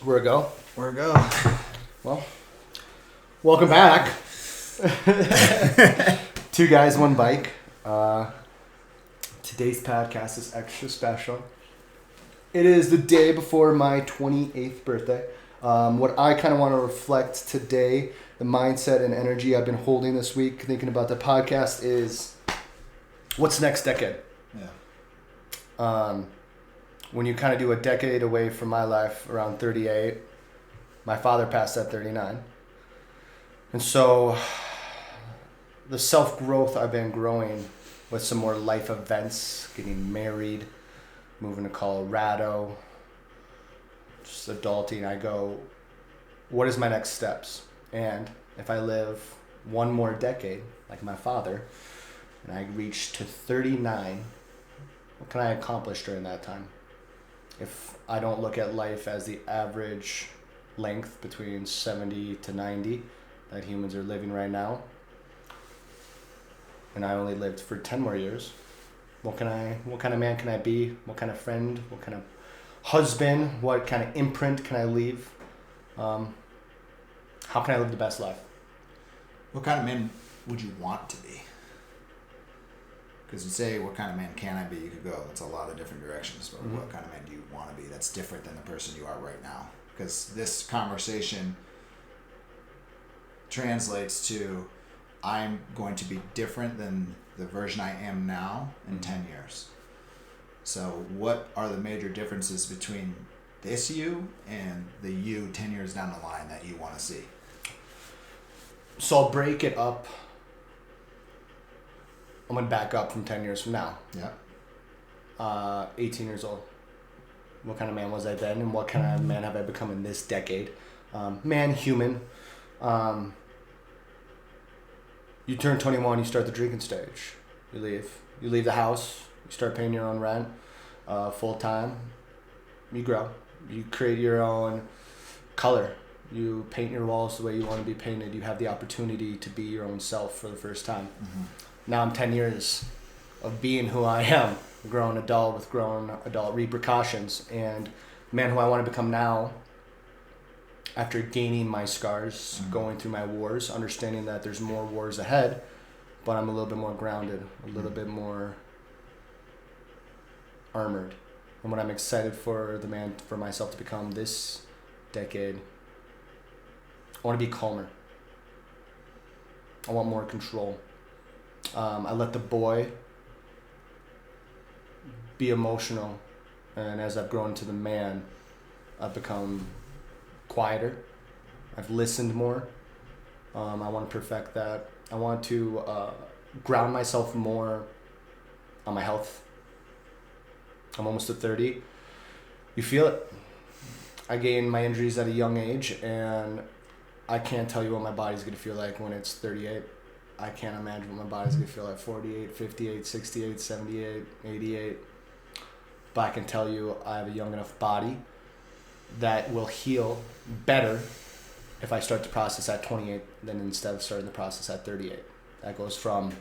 Where it go? Where it go? Well, welcome back. Two guys, one bike. Today's podcast is extra special. It is the day before my 28th birthday. What I kind of want to reflect today, the mindset and energy I've been holding this week, thinking about the podcast, is what's next decade? Yeah. When you kind of do a decade away from my life, around 38, my father passed at 39. And so the self-growth I've been growing with some more life events, getting married, moving to Colorado, just adulting, I go, what is my next steps? And if I live one more decade, like my father, and I reach to 39, what can I accomplish during that time? If I don't look at life as the average length between 70 to 90 that humans are living right now, and I only lived for 10 more years, what kind of man can I be? What kind of friend? What kind of husband? What kind of imprint can I leave? How can I live the best life? What kind of man would you want to be? Because you say, what kind of man can I be? You could go. That's a lot of different directions. But what kind of man do you want to be? That's different than the person you are right now. Because this conversation translates to, I'm going to be different than the version I am now in 10 years. So what are the major differences between this you and the you 10 years down the line that you want to see? So I'll break it up. I'm going to back up from 10 years from now. Yeah. 18 years old. What kind of man was I then, and what kind of man have I become in this decade? Man, human. You turn 21, you start the drinking stage. You leave the house, you start paying your own rent, full time. You grow. You create your own color. You paint your walls the way you want to be painted. You have the opportunity to be your own self for the first time. Mm-hmm. Now I'm 10 years of being who I am, a grown adult with grown adult repercussions, and man who I want to become now, after gaining my scars, going through my wars, understanding that there's more wars ahead, but I'm a little bit more grounded, a little bit more armored. And what I'm excited for for myself to become this decade, I want to be calmer. I want more control. I let the boy be emotional, and as I've grown to the man, I've become quieter. I've listened more. I want to perfect that. I want to ground myself more on my health. I'm almost at 30. You feel it. I gained my injuries at a young age, and I can't tell you what my body's going to feel like when it's 38. I can't imagine what my body's going to feel like 48, 58, 68, 78, 88. But I can tell you I have a young enough body that will heal better if I start the process at 28 than instead of starting the process at 38. That goes from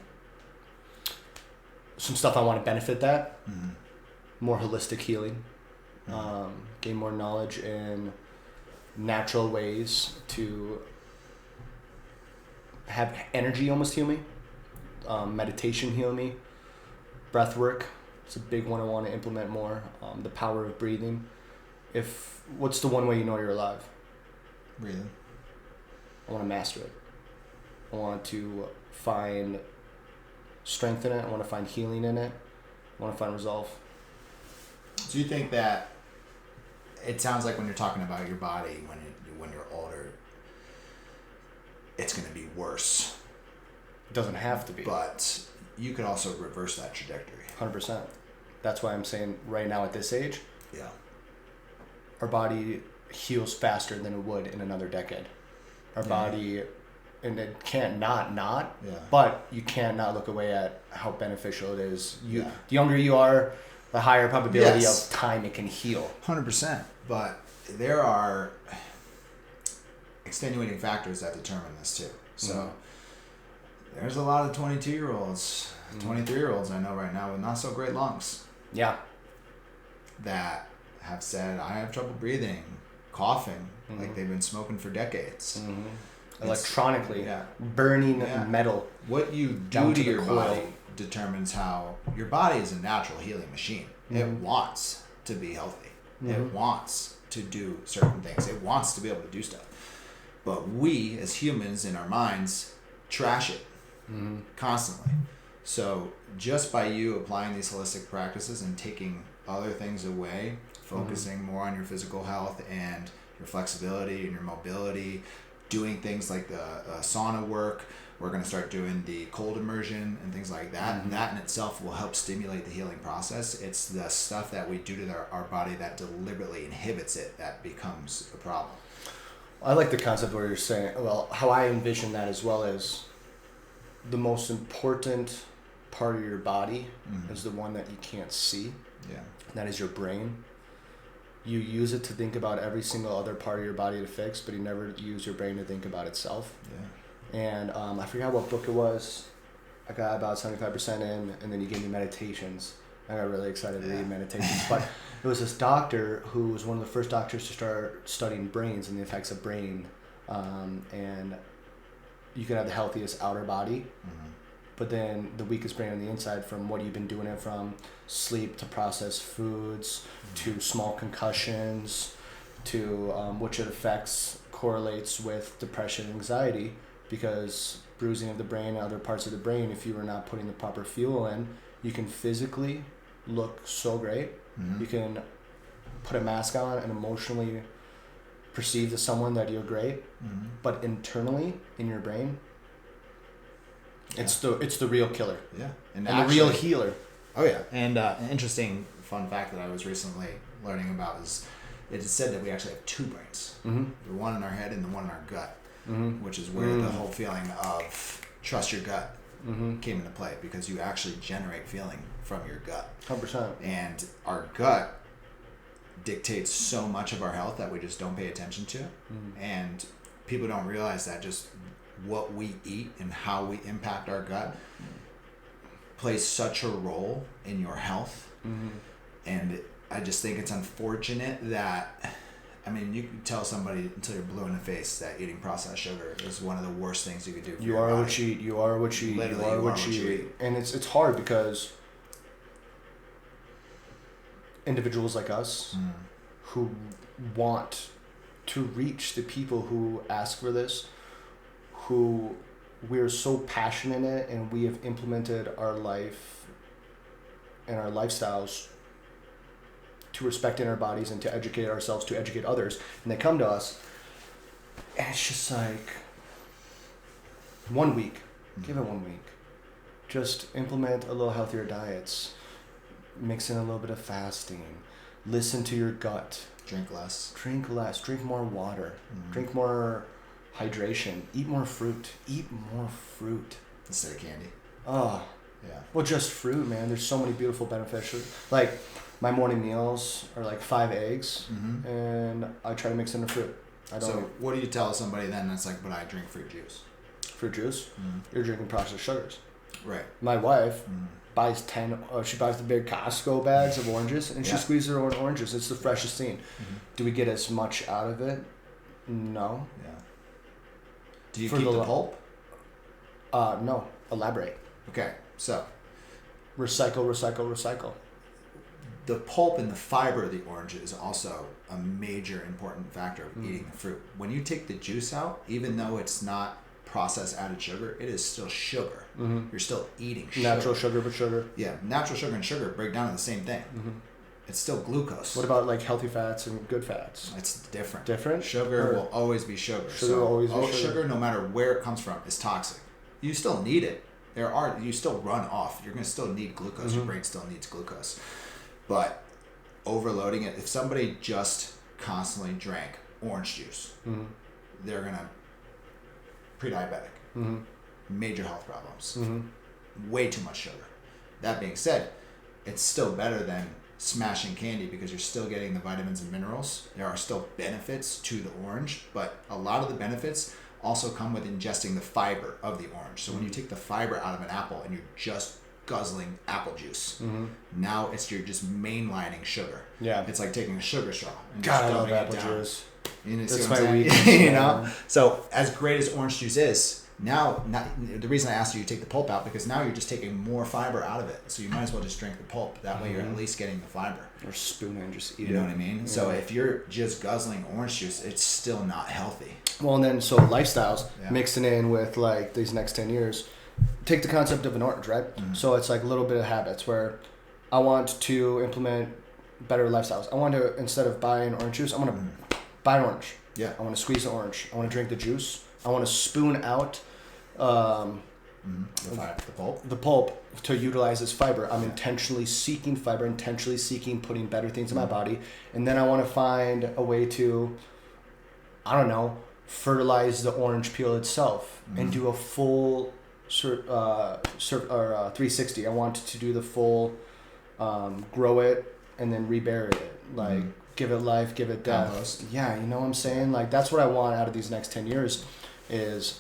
some stuff I want to benefit that, more holistic healing, gain more knowledge in natural ways to have energy almost heal me, meditation heal me, breath work. It's a big one I want to implement more. The power of breathing. What's the one way you know you're alive? Breathing. I want to master it. I want to find strength in it. I want to find healing in it. I want to find resolve. Do you think that it sounds like when you're talking about your body when you're older, it's going to be worse? It doesn't have to be. But you could also reverse that trajectory. 100%. That's why I'm saying right now at this age, Yeah. our body heals faster than it would in another decade. Our body, and it can't not, Yeah. but you can't not look away at how beneficial it is. Yeah. The younger you are, the higher probability Yes. of time it can heal. 100%. But there are extenuating factors that determine this too. So there's a lot of 22-year-olds, 23-year-olds I know right now with not so great lungs. Yeah. That have said, I have trouble breathing. coughing like they've been smoking for decades. Electronically, yeah. burning Yeah. metal. What you do Down to to the your coil. body determines how your body is a natural healing machine. It wants to be healthy. It wants to do certain things. It wants to be able to do stuff. But we, as humans, in our minds, trash it constantly. So just by you applying these holistic practices and taking other things away, focusing more on your physical health and your flexibility and your mobility, doing things like the sauna work, we're going to start doing the cold immersion and things like that. That in itself will help stimulate the healing process. It's the stuff that we do to our body that deliberately inhibits it that becomes a problem. I like the concept where you're saying, well, how I envision that as well as the most important part of your body is the one that you can't see. Yeah. And that is your brain. You use it to think about every single other part of your body to fix, but you never use your brain to think about itself. Yeah. And I forgot what book it was. I got about 75% in, and then you gave me meditations. I got really excited to read meditations. But it was this doctor who was one of the first doctors to start studying brains and the effects of brain. And you can have the healthiest outer body, but then the weakest brain on the inside from what you've been doing it from sleep to processed foods to small concussions to which it affects correlates with depression and anxiety, because bruising of the brain and other parts of the brain, if you are not putting the proper fuel in, you can physically look so great. You can put a mask on and emotionally perceive to someone that you're great, but internally in your brain, it's the real killer. Yeah. And the real healer. Oh yeah. And an interesting fun fact that I was recently learning about is it is said that we actually have two brains. The one in our head and the one in our gut, which is where the whole feeling of trust your gut came into play, because you actually generate feeling from your gut. 100%. And our gut dictates so much of our health that we just don't pay attention to. And people don't realize that just what we eat and how we impact our gut plays such a role in your health. And I just think it's unfortunate that, I mean, you can tell somebody until you're blue in the face that eating processed sugar is one of the worst things you could do for You your are body. what you eat. You are what you eat. Literally, You are what you eat. And it's hard because individuals like us who want to reach the people who ask for this, who we're so passionate in it, and we have implemented our life and our lifestyles to respect in our bodies and to educate ourselves, to educate others, and they come to us, and it's just like 1 week. Give it 1 week. Just implement a little healthier diets. Mix in a little bit of fasting. Listen to your gut. Drink less. Drink less. Drink more water. Drink more hydration. Eat more fruit. Eat more fruit. Instead of candy. Oh. Yeah. Well, just fruit, man. There's so many beautiful benefits. Like, my morning meals are like 5 eggs, and I try to mix in the fruit. I don't. So what do you tell somebody then that's like, but I drink fruit juice? Fruit juice? You're drinking processed sugars. Right. My wife buys she buys the big Costco bags of oranges, and she squeezes her own oranges. It's the freshest thing. Do we get as much out of it? No. Yeah. Do you keep the pulp? No. Elaborate. Okay, so Recycle. the pulp and the fiber of the orange is also a major important factor of eating the fruit. When you take the juice out, even though it's not processed added sugar, it is still sugar. You're still eating sugar. Natural sugar, but sugar. Yeah, natural sugar and sugar break down to the same thing. It's still glucose. What about like healthy fats and good fats? It's different. Different? Sugar will always be sugar. Sugar will always be sugar, no matter where it comes from, is toxic. You still need it. You still run off. You're going to still need glucose. Your brain still needs glucose. But overloading it, if somebody just constantly drank orange juice, they're going to pre-diabetic, major health problems, way too much sugar. That being said, it's still better than smashing candy because you're still getting the vitamins and minerals. There are still benefits to the orange, but a lot of the benefits also come with ingesting the fiber of the orange. So when you take the fiber out of an apple and you're just guzzling apple juice, now you're just mainlining sugar. Yeah. It's like taking a sugar straw and God, I just love dumping it apple down. juice. You know, see That's what I'm my saying? weakness, You man. know? So as great as orange juice is, now the reason I asked you to take the pulp out, because now you're just taking more fiber out of it. So you might as well just drink the pulp. That way you're at least getting the fiber. Or spoon it and just eat it. You know what I mean? Yeah. So if you're just guzzling orange juice, it's still not healthy. Well, and then so lifestyles Yeah. mixing in with like these next 10 years. Take the concept of an orange, right? Mhm. So it's like a little bit of habits where I want to implement better lifestyles. I want to, instead of buying orange juice, I want to buy an orange. Yeah. I want to squeeze the orange. I want to drink the juice. I want to spoon out The pulp. the pulp to utilize as fiber. I'm Yeah. intentionally seeking fiber, intentionally seeking putting better things in my body. And then I want to find a way to, I don't know, fertilize the orange peel itself and do a full 360. I want to do the full grow it and then rebury it. Like give it life, give it death. Compost. Yeah, you know what I'm saying? Like that's what I want out of these next 10 years is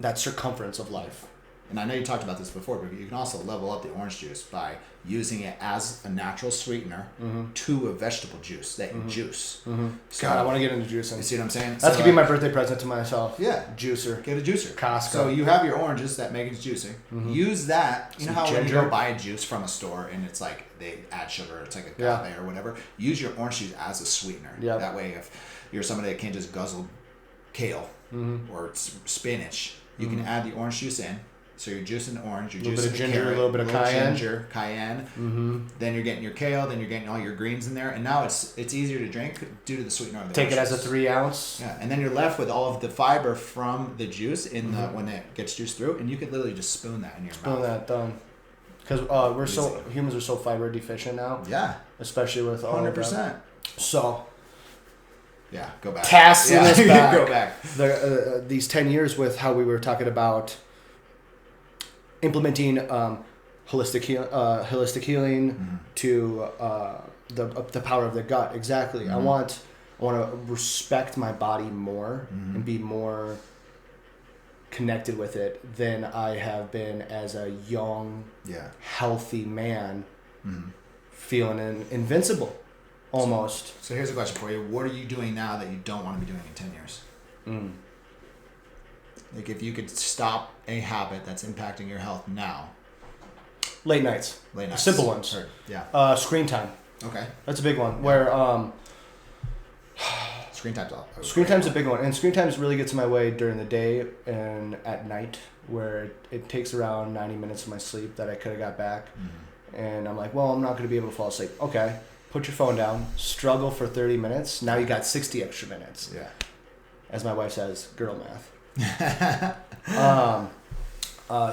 that circumference of life. And I know you talked about this before, but you can also level up the orange juice by using it as a natural sweetener to a vegetable juice that you juice. So, God, I want to get into juicing. you see what I'm saying? That So, could be my birthday present to myself. Yeah. Juicer. Get a juicer. Costco. So you have your oranges that Megan's juicing. Use that. You Some know how when you ginger. go buy a juice from a store and it's like they add sugar, it's like a Yeah. agave or whatever. Use your orange juice as a sweetener. Yeah. That way, if you're somebody that can't just guzzle kale or spinach, you can add the orange juice in. So you're juicing orange, you're A little juicing bit of the ginger, carrot, a little bit of cayenne. ginger, cayenne. Then you're getting your kale, then you're getting all your greens in there, and now it's easier to drink due to the sweetener of the Take it orange as a juice. 3 ounce. Yeah, and then you're left with all of the fiber from the juice in the when it gets juiced through, and you could literally just spoon that in your Spoon mouth. that done. Because humans are so fiber deficient now, Yeah, especially with all 100%. So Yeah, go back. Tasking yeah, us back. go back. these 10 years with how we were talking about implementing holistic healing to the power of the gut. Exactly. I want to respect my body more and be more connected with it than I have been as a young, Yeah. healthy man, feeling invincible, almost. So here's a question for you: what are you doing now that you don't want to be doing in 10 years? Like, if you could stop a habit that's impacting your health now, Late nights. late nights. Simple ones. Or- yeah. Screen time. Okay. That's a big one. Where Screen time's off. screen time's a big one, and screen times really gets in my way during the day and at night, where it takes around 90 minutes of my sleep that I could have got back, and I'm like, well, I'm not going to be able to fall asleep. Okay, put your phone down, struggle for 30 minutes. Now you got 60 extra minutes. Yeah. As my wife says, girl math.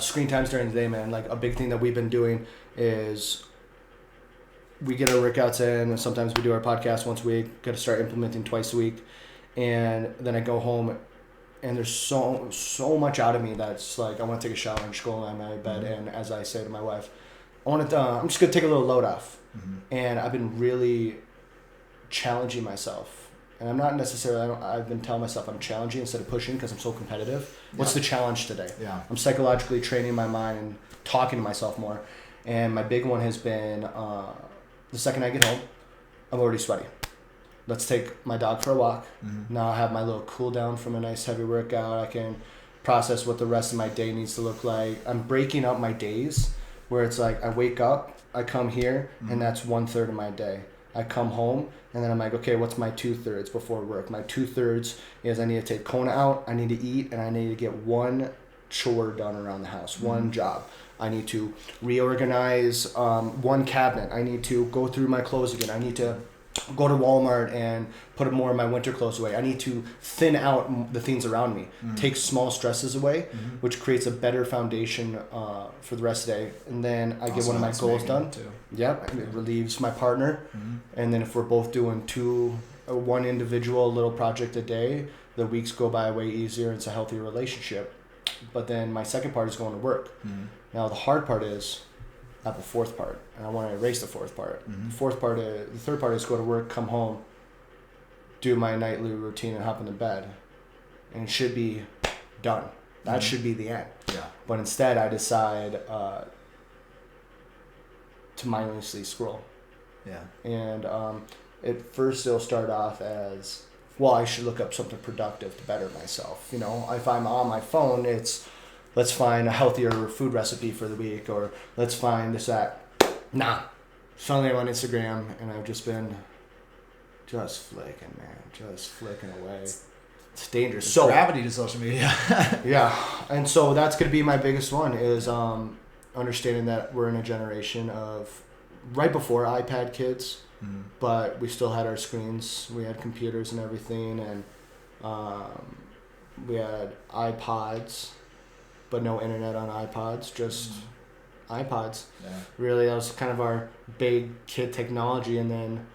Screen times during the day, man. Like a big thing that we've been doing is we get our workouts in, and sometimes we do our podcast once a week. Got to start implementing twice a week, and then I go home, and there's so much out of me that's like I want to take a shower and just go lie in my bed. And as I say to my wife, I'm just gonna take a little load off, and I've been really challenging myself. And I'm not necessarily, I've been telling myself I'm challenging instead of pushing because I'm so competitive. What's the challenge today? Yeah. I'm psychologically training my mind and talking to myself more. And my big one has been the second I get home, I'm already sweaty. Let's take my dog for a walk. Now I have my little cool down from a nice heavy workout. I can process what the rest of my day needs to look like. I'm breaking up my days where it's like I wake up, I come here, and that's 1/3 of my day. I come home, and then I'm like, okay, what's my 2/3 before work? My 2/3 is I need to take Kona out, I need to eat, and I need to get one chore done around the house, one job. I need to reorganize one cabinet. I need to go through my clothes again. I need to go to Walmart and put more of my winter clothes away. I need to thin out the things around me, take small stresses away, which creates a better foundation for the rest of the day. And then I get one of my goals done. Too. Yep, and it relieves my partner. And then if we're both doing one individual little project a day, the weeks go by way easier. It's a healthier relationship. But then my second part is going to work. Now the hard part is I have a fourth part, and I want to erase the fourth part. The third part is go to work, come home, do my nightly routine, and hop in the bed, and it should be done. That should be the end. Yeah. But instead, I decide to mindlessly scroll. Yeah. And at first, it'll start off as well, I should look up something productive to better myself. You know, if I'm on my phone, it's let's find a healthier food recipe for the week, or let's find this, that. Nah. Suddenly I'm on Instagram and I've just been just flicking, man. Just flicking away. It's dangerous. There's so gravity to social media. yeah. And so that's going to be my biggest one is understanding that we're in a generation of right before iPad kids, but we still had our screens. We had computers and everything, and we had iPods, but no internet on iPods, just iPods. Yeah. Really, that was kind of our big kid technology, and then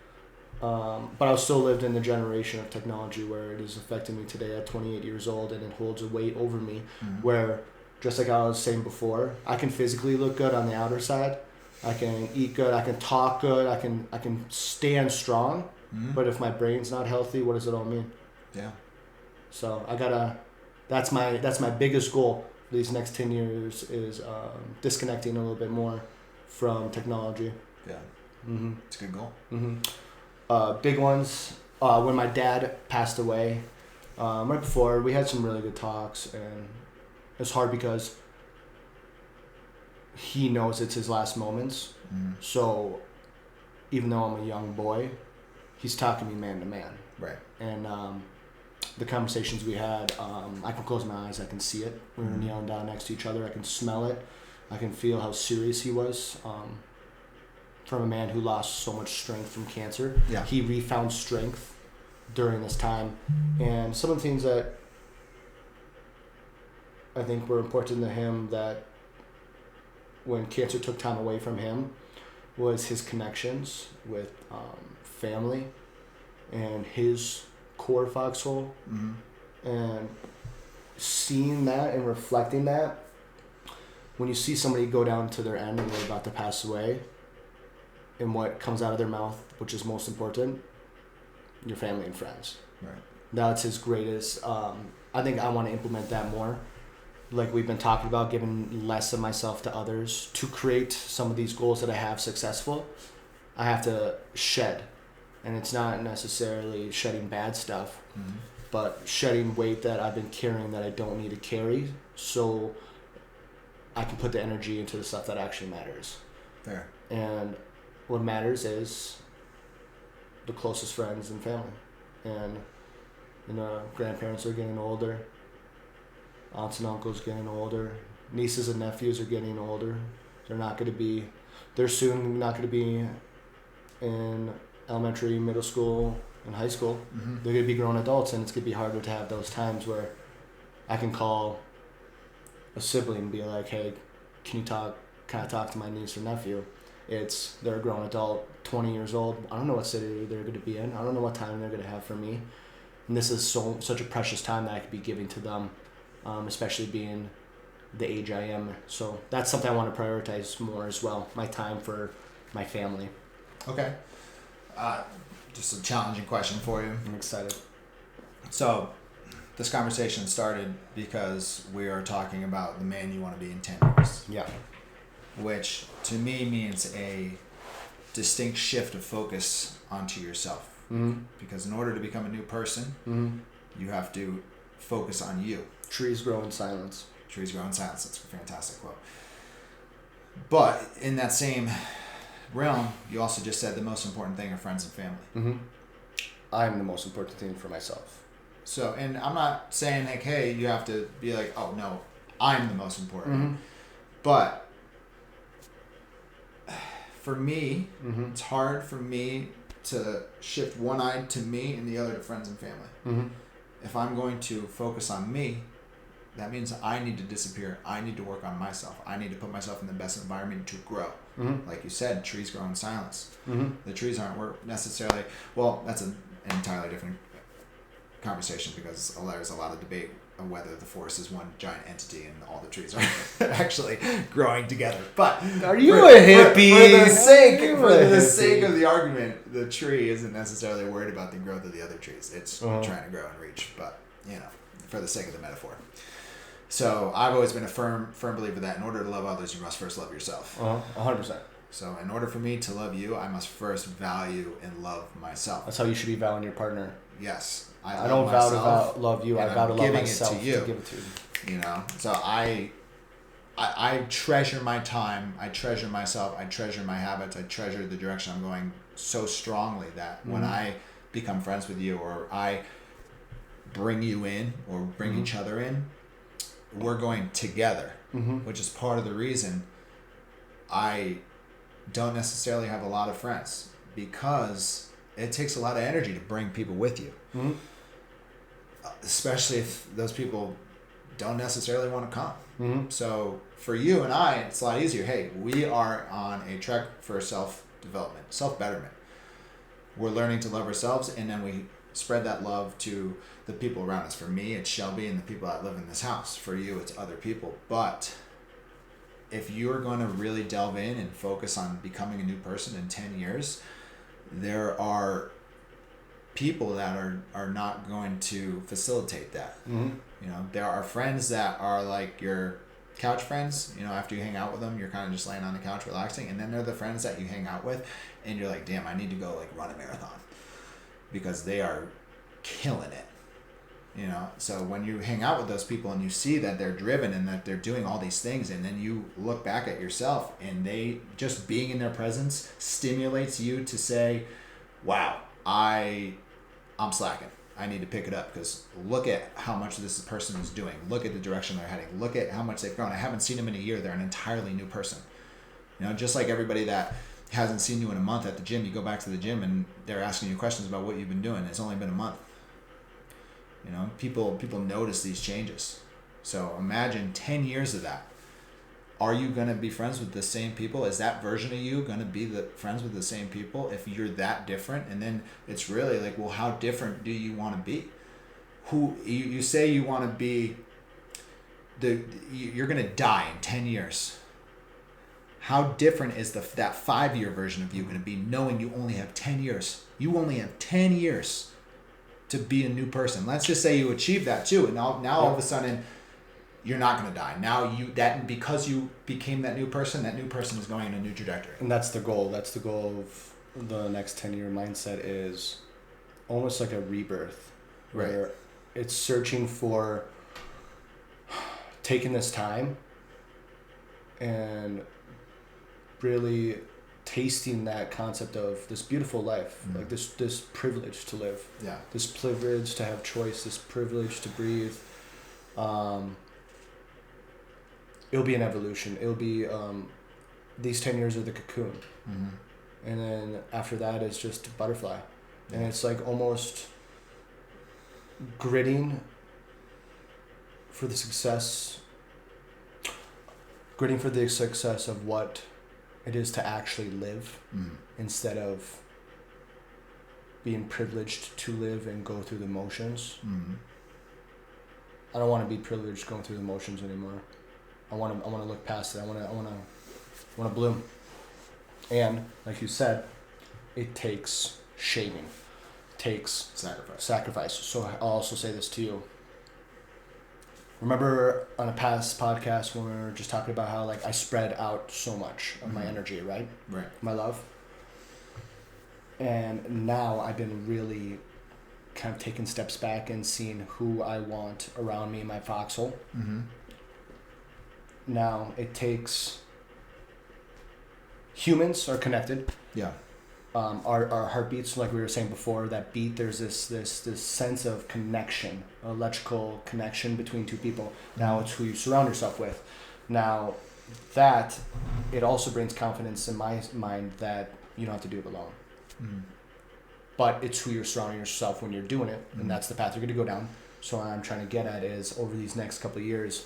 but I still lived in the generation of technology where it is affecting me today at 28 years old, and it holds a weight over me where, just like I was saying before, I can physically look good on the outer side, I can eat good, I can talk good, I can stand strong, but if my brain's not healthy, what does it all mean? Yeah. So I gotta, that's my biggest goal for these next 10 years is disconnecting a little bit more from technology. Yeah. It's a good goal. Big ones, when my dad passed away, right before, we had some really good talks, and it's hard because he knows it's his last moments. So even though I'm a young boy, he's talking to me man to man. Right. And the conversations we had, I can close my eyes, I can see it. We were kneeling down next to each other, I can smell it, I can feel how serious he was. From a man who lost so much strength from cancer. Yeah. He refound strength during this time. And some of the things that I think were important to him that when cancer took time away from him was his connections with family and his core foxhole. And seeing that and reflecting that, when you see somebody go down to their end and they're about to pass away, and what comes out of their mouth, which is most important, your family and friends. Right. That's his greatest. I think I want to implement that more. Like we've been talking about, giving less of myself to others to create some of these goals that I have successful. I have to shed, and it's not necessarily shedding bad stuff, but shedding weight that I've been carrying that I don't need to carry, so I can put the energy into the stuff that actually matters. Fair. And what matters is the closest friends and family. And grandparents are getting older, aunts and uncles getting older, nieces and nephews are getting older. They're soon not going to be in elementary, middle school, and high school. They're going to be grown adults, and it's going to be harder to have those times where I can call a sibling and be like, hey, can I talk to my niece or nephew? They're a grown adult, 20 years old. I don't know what city they're going to be in. I don't know what time they're going to have for me. And this is such a precious time that I could be giving to them, especially being the age I am. So that's something I want to prioritize more as well, my time for my family. Okay. Just a challenging question for you. I'm excited. So this conversation started because we are talking about the man you want to be in 10 years. Yeah. Which to me means a distinct shift of focus onto yourself. Because in order to become a new person, you have to focus on you. Trees grow in silence. Trees grow in silence. That's a fantastic quote. But in that same realm, you also just said the most important thing are friends and family. I'm the most important thing for myself. So, and I'm not saying like, hey, you have to be like, oh no, I'm the most important. But for me, it's hard for me to shift one eye to me and the other to friends and family. If I'm going to focus on me, that means I need to disappear. I need to work on myself. I need to put myself in the best environment to grow. Like you said, trees grow in silence. The trees aren't necessarily, well, that's an entirely different conversation because there's a lot of debate on whether the forest is one giant entity and all the trees are actually growing together. But are you a hippie? For the sake of the argument, the tree isn't necessarily worried about the growth of the other trees. It's trying to grow and reach, but for the sake of the metaphor. So I've always been a firm believer that in order to love others, you must first love yourself. 100%. So in order for me to love you, I must first value and love myself. That's how you should be valuing your partner. yes, I don't vow to love you. I vow to love myself to you. To give it to you. You know, so I treasure my time. I treasure myself. I treasure my habits. I treasure the direction I'm going so strongly that when I become friends with you, or I bring you in, or bring each other in, we're going together, which is part of the reason I don't necessarily have a lot of friends, because it takes a lot of energy to bring people with you, especially if those people don't necessarily want to come. So for you and I, it's a lot easier. Hey, we are on a trek for self-development, self-betterment. We're learning to love ourselves, and then we spread that love to the people around us. For me, it's Shelby and the people that live in this house. For you, it's other people. But if you're going to really delve in and focus on becoming a new person in 10 years, there are people that are not going to facilitate that. You know, there are friends that are like your couch friends. You know, after you hang out with them, you're kind of just laying on the couch relaxing. And then there are the friends that you hang out with and you're like, damn, I need to go like run a marathon, because they are killing it. You know, so when you hang out with those people and you see that they're driven and that they're doing all these things, and then you look back at yourself, and they just being in their presence stimulates you to say, wow, I'm slacking. I need to pick it up, because look at how much this person is doing. Look at the direction they're heading. Look at how much they've grown. I haven't seen them in a year. They're an entirely new person. You know, just like everybody that hasn't seen you in a month at the gym, you go back to the gym and they're asking you questions about what you've been doing. It's only been a month. You know, people notice these changes. So imagine 10 years of that. Are you going to be friends with the same people? Is that version of you going to be friends with the same people if you're that different? And then it's really like, well, how different do you want to be? Who you say you want to be, you're going to die in 10 years. How different is that 5-year version of you going to be, knowing you only have 10 years? You only have 10 years to be a new person. Let's just say you achieve that too, and now all of a sudden you're not going to die. Now because you became that new person is going in a new trajectory. And that's the goal. That's the goal of the next 10-year mindset, is almost like a rebirth, where it's searching for taking this time and really tasting that concept of this beautiful life, like this privilege to live, this privilege to have choice, this privilege to breathe. It'll be an evolution. It'll be these 10 years are the cocoon, and then after that it's just butterfly, and it's like almost gritting for the success of what it is to actually live, instead of being privileged to live and go through the motions. I don't want to be privileged going through the motions anymore. I want to look past it. I want to bloom. And like you said, it takes shaving. It takes sacrifice. So I'll also say this to you. Remember on a past podcast when we were just talking about how like I spread out so much of my energy, right? Right. My love. And now I've been really kind of taking steps back and seeing who I want around me in my foxhole. Now it takes, humans are connected. Yeah. Our heartbeats, like we were saying before, that beat, there's this sense of connection, electrical connection between two people. Now it's who you surround yourself with. Now that, it also brings confidence in my mind that you don't have to do it alone. But it's who you're surrounding yourself when you're doing it, and that's the path you're going to go down. So what I'm trying to get at is, over these next couple of years,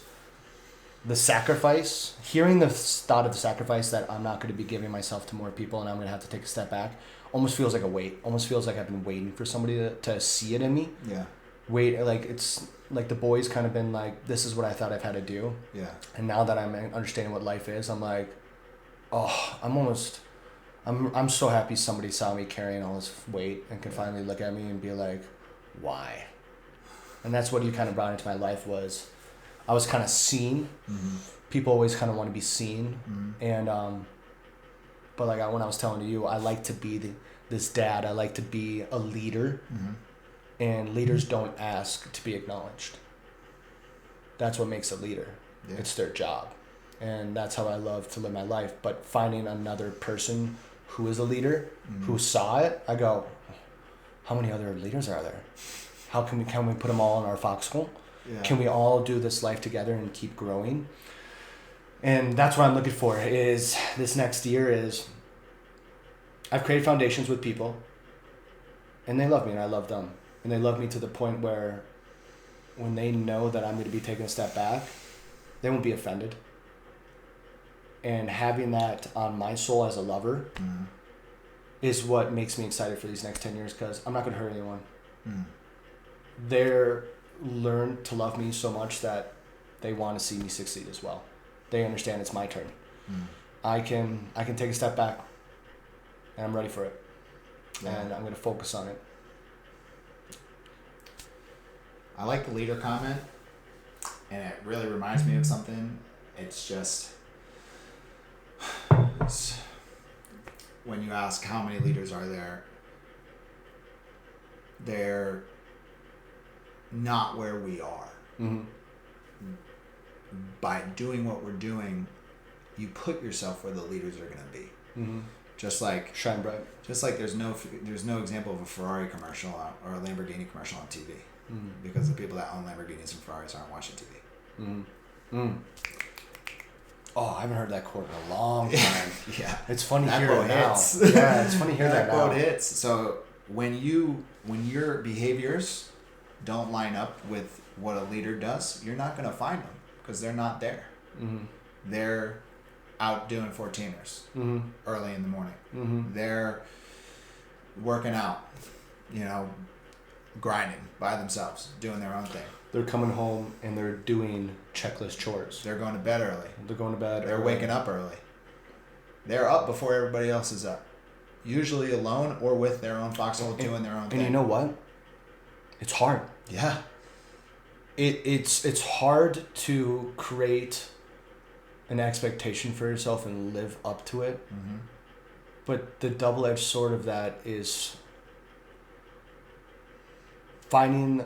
the sacrifice, hearing the thought of the sacrifice that I'm not going to be giving myself to more people and I'm going to have to take a step back, almost feels like a weight. Almost feels like I've been waiting for somebody to see it in me. Yeah. Wait, like it's like the boys kind of been like, this is what I thought I've had to do. Yeah. And now that I'm understanding what life is, I'm like, I'm so happy somebody saw me carrying all this weight and can finally look at me and be like, why? And that's what you kind of brought into my life, was I was kind of seen. People always kind of want to be seen. And, but like when I was telling you, I like to be this dad. I like to be a leader. And leaders don't ask to be acknowledged. That's what makes a leader. Yeah. It's their job. And that's how I love to live my life. But finding another person who is a leader, who saw it, I go, how many other leaders are there? How can we put them all in our foxhole? Yeah. Can we all do this life together and keep growing? And that's what I'm looking for is this next year is I've created foundations with people and they love me and I love them. And they love me to the point where when they know that I'm going to be taking a step back, they won't be offended. And having that on my soul as a lover is what makes me excited for these next 10 years because I'm not going to hurt anyone. They're learned to love me so much that they want to see me succeed as well. They understand it's my turn. I can take a step back and I'm ready for it. Yeah. And I'm going to focus on it. I like the leader comment, and it really reminds me of something. It's when you ask how many leaders are there, they're not where we are. By doing what we're doing, you put yourself where the leaders are going to be. Just like shine bright. Just like there's no example of a Ferrari commercial or a Lamborghini commercial on TV. Because the people that own Lamborghinis and Ferraris aren't watching TV. Oh, I haven't heard that quote in a long time. Yeah. It's funny that hearing it now. hits. Yeah, it's funny hearing that quote now. hits. So when your behaviors don't line up with what a leader does, you're not going to find them because they're not there. They're out doing 14ers early in the morning. They're working out, grinding by themselves, doing their own thing. They're coming home and they're doing checklist chores. They're going to bed early. They're going to bed. They're waking up early. They're up before everybody else is up. Usually alone or with their own foxhole doing their own thing. And you know what? It's hard. Yeah. It's hard to create an expectation for yourself and live up to it. But the double-edged sword of that is finding...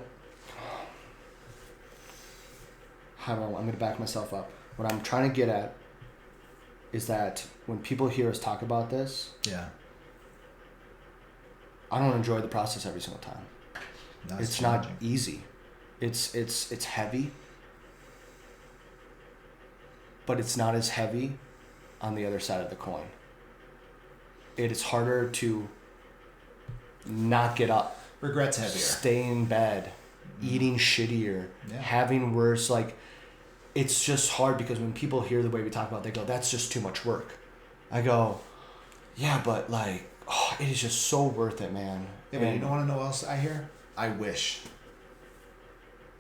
I'm going to back myself up. What I'm trying to get at is that when people hear us talk about this, I don't enjoy the process every single time. It's not easy. It's heavy, but it's not as heavy on the other side of the coin. It is harder to not get up. Regret's heavier. Stay in bed, eating shittier, having worse, it's just hard because when people hear the way we talk about it, they go, that's just too much work. I go, yeah, but it is just so worth it, man. Yeah, but you don't want to know what else I hear? I wish.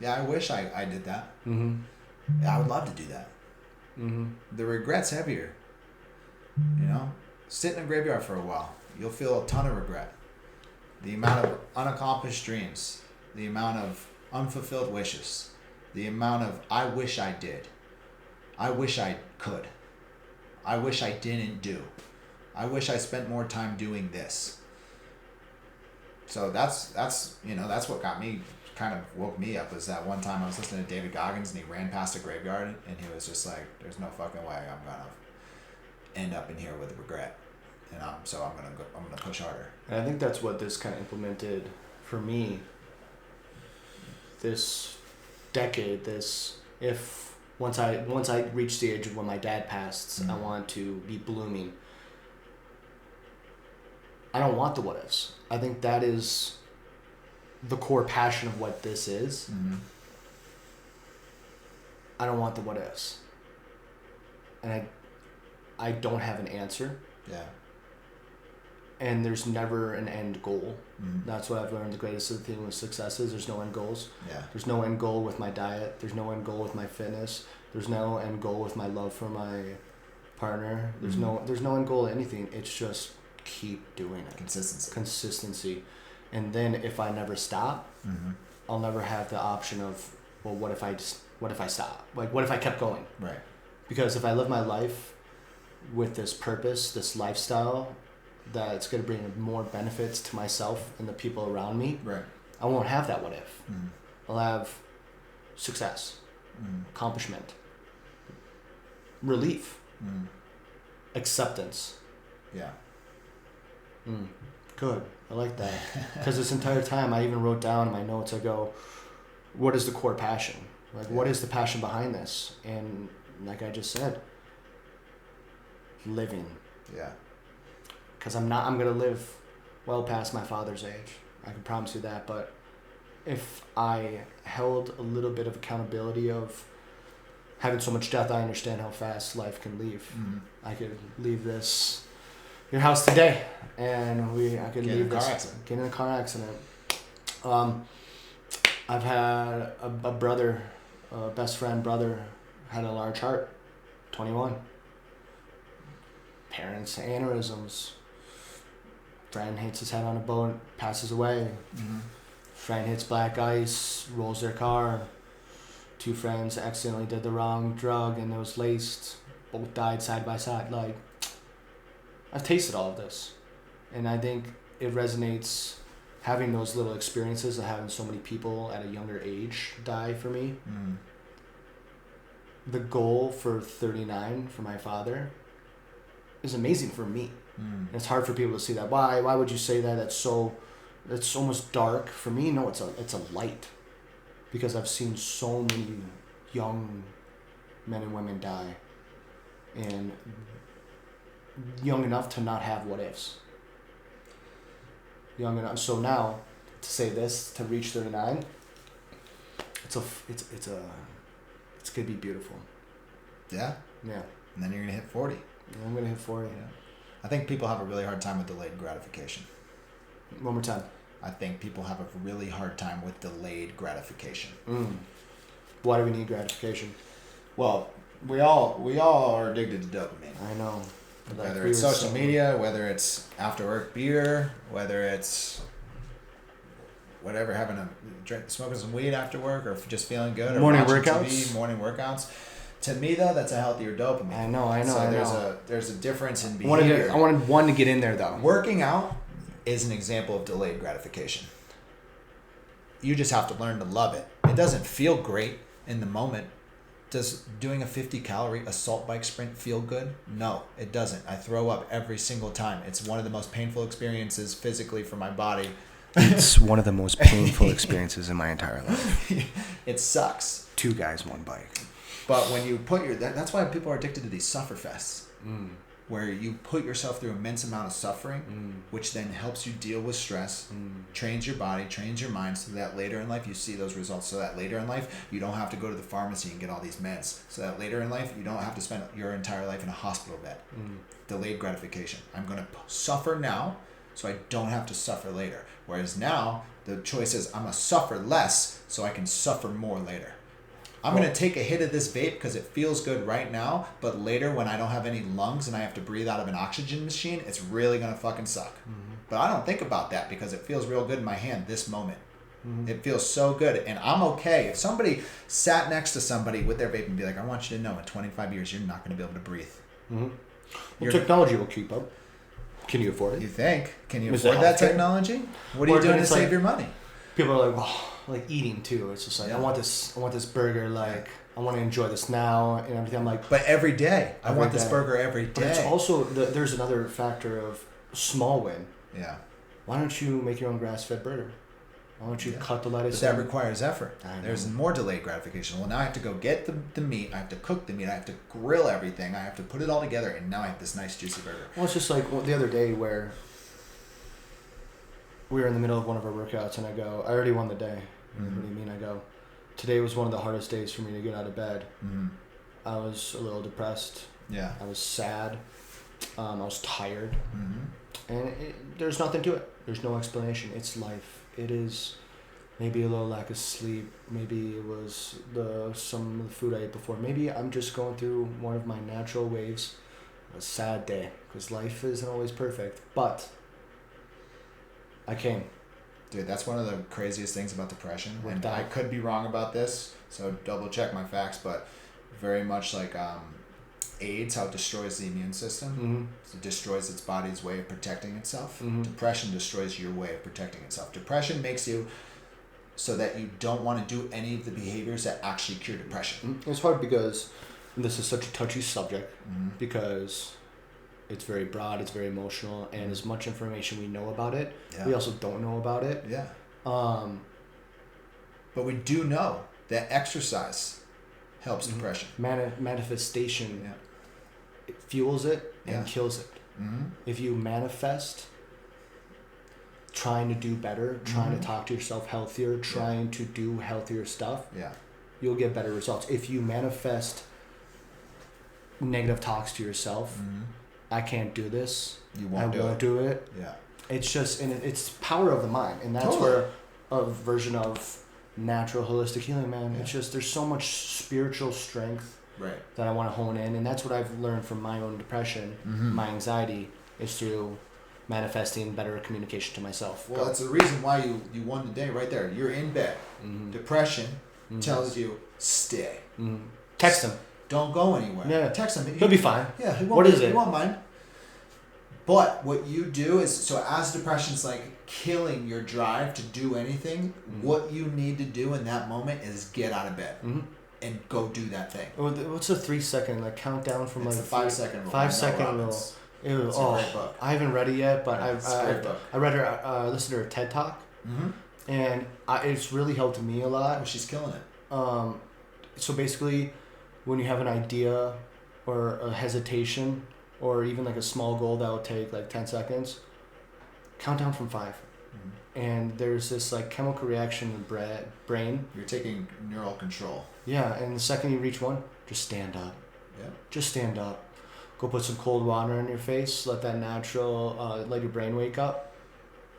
Yeah, I wish I did that. I would love to do that. The regret's heavier. Sit in a graveyard for a while. You'll feel a ton of regret. The amount of unaccomplished dreams, the amount of unfulfilled wishes, the amount of I wish I did, I wish I could, I wish I didn't do, I wish I spent more time doing this. So that's what got me, kind of woke me up, was that one time I was listening to David Goggins and he ran past a graveyard and he was just like, there's no fucking way I'm gonna end up in here with regret, and I'm gonna push harder. And I think that's what this kind of implemented for me this decade. Once I reached the age of when my dad passed, I want to be blooming. I don't want the what ifs. I think that is the core passion of what this is. I don't want the what ifs. And I don't have an answer. Yeah. And there's never an end goal. That's what I've learned. The greatest thing with success is there's no end goals. Yeah. There's no end goal with my diet. There's no end goal with my fitness. There's no end goal with my love for my partner. There's no end goal to anything. It's just keep doing it. Consistency. And then if I never stop, I'll never have the option of, well, what if I stop? What if I kept going? Right. Because if I live my life with this purpose, this lifestyle, that's going to bring more benefits to myself and the people around me. Right. I won't have that what if. Mm. I'll have success, accomplishment, relief, acceptance. Yeah. Good. I like that. Because this entire time I even wrote down in my notes, I go, what is the core passion? Like, what is the passion behind this? And like I just said, living. Yeah. Because I'm going to live well past my father's age. I can promise you that. But if I held a little bit of accountability of having so much death, I understand how fast life can leave. I could leave your house today, and I could leave this, get in a car accident. I've had a brother, a best friend brother, had a large heart, 21. Parents, aneurysms. Friend hits his head on a boat, passes away. Friend hits black ice, rolls their car. 2 friends accidentally did the wrong drug and it was laced. Both died side by side. Like, I've tasted all of this. And I think it resonates having those little experiences of having so many people at a younger age die for me. The goal for 39 for my father is amazing for me. And it's hard for people to see that. Why would you say that? That's almost dark. For me, no, it's a light. Because I've seen so many young men and women die. And young enough to not have what ifs. Young enough. So now, to say this, to reach 39, it's gonna be beautiful. Yeah. Yeah. And then you're gonna hit 40. Yeah, I'm gonna hit 40. Yeah. I think people have a really hard time with delayed gratification. One more time. I think people have a really hard time with delayed gratification. Why do we need gratification? Well, we all are addicted to dopamine. I know. Whether it's social media, whether it's after work beer, whether it's whatever, having a drink, smoking some weed after work, or just feeling good, or morning watching workouts. TV, morning workouts. To me, though, that's a healthier dopamine. I know. So there's a difference in behavior. I wanted one to get in there though. Working out is an example of delayed gratification. You just have to learn to love it. It doesn't feel great in the moment. Does doing a 50-calorie assault bike sprint feel good? No, it doesn't. I throw up every single time. It's one of the most painful experiences physically for my body. It's one of the most painful experiences in my entire life. It sucks. 2 guys, 1 bike. But when you put that's why people are addicted to these suffer fests. Where you put yourself through immense amount of suffering, which then helps you deal with stress, trains your body, trains your mind, so that later in life you see those results. So that later in life you don't have to go to the pharmacy and get all these meds. So that later in life you don't have to spend your entire life in a hospital bed. Delayed gratification. I'm going to suffer now so I don't have to suffer later. Whereas now the choice is I'm going to suffer less so I can suffer more later. I'm going to take a hit of this vape because it feels good right now, but later when I don't have any lungs and I have to breathe out of an oxygen machine, it's really going to fucking suck. But I don't think about that because it feels real good in my hand this moment. It feels so good, and I'm okay. If somebody sat next to somebody with their vape and be like, I want you to know in 25 years you're not going to be able to breathe. Well, technology will keep up. Can you afford it? You think? Can you afford that technology? What are you doing to save your money? People are like, oh, like eating too. It's just like, I want this burger. Like, I want to enjoy this now and everything. I'm like, but every day, I want this burger every day. But it's also there's another factor of small win. Yeah. Why don't you make your own grass-fed burger? Why don't you cut the lettuce? But that requires effort. There's more delayed gratification. Well, now I have to go get the meat. I have to cook the meat. I have to grill everything. I have to put it all together, and now I have this nice juicy burger. Well, it's just like the other day where we were in the middle of one of our workouts, and I go, I already won the day. What do you mean? I go, today was one of the hardest days for me to get out of bed. I was a little depressed. Yeah. I was sad. I was tired. And there's nothing to it. There's no explanation. It's life. It is maybe a little lack of sleep. Maybe it was some of the food I ate before. Maybe I'm just going through one of my natural waves. A sad day, because life isn't always perfect. But I came. Dude, that's one of the craziest things about depression. And I could be wrong about this, so double check my facts, but very much like AIDS, how it destroys the immune system. It destroys its body's way of protecting itself. Depression destroys your way of protecting itself. Depression makes you so that you don't want to do any of the behaviors that actually cure depression. It's hard because this is such a touchy subject Mm-hmm. because it's very broad, it's very emotional, and as much information we know about it, Yeah. we also don't know about it. Yeah. Um, But we do know that exercise helps Mhm. depression. manifestation Yeah. it fuels it and Yeah. kills it. Mm-hmm. If you manifest trying to do better, trying Mhm. to talk to yourself healthier, trying to do healthier stuff, Yeah. you'll get better results. If you manifest negative talks to yourself, Mm-hmm. I can't do this, You I won't won't do it. Yeah. It's just, and it's power of the mind, and that's Totally. where a version of natural holistic healing, man. Yeah. It's just there's so much spiritual strength Right. that I want to hone in, and that's what I've learned from my own depression, Mm-hmm. my anxiety, is through manifesting better communication to myself. Well, that's the reason why you won the day right there. You're in bed. Mm-hmm. Depression tells you stay. Mm-hmm. Text him. Don't go anywhere. Yeah. Text him. He'll be fine. Yeah. He won't, What is He it? won't mind. But what you do is, so as depression's like killing your drive to do anything, Mhm. what you need to do in that moment is get out of bed Mm-hmm. and go do that thing. What's a 3 second like countdown from It's like the 5 second rule. 5 by Mel second rule? Robbins. Ew, It's a oh, great book. I haven't read it yet, but It's a great book. I read her listened to her TED talk, Mm-hmm. and it's really helped me a lot. Oh, she's killing it. So basically, when you have an idea or a hesitation or even like a small goal that will take like 10 seconds, count down from 5. Mm-hmm. And there's this like chemical reaction in the brain. You're taking neural control. Yeah, and the second you reach one, just stand up. Yeah. Just stand up. Go put some cold water on your face. Let that natural, let your brain wake up.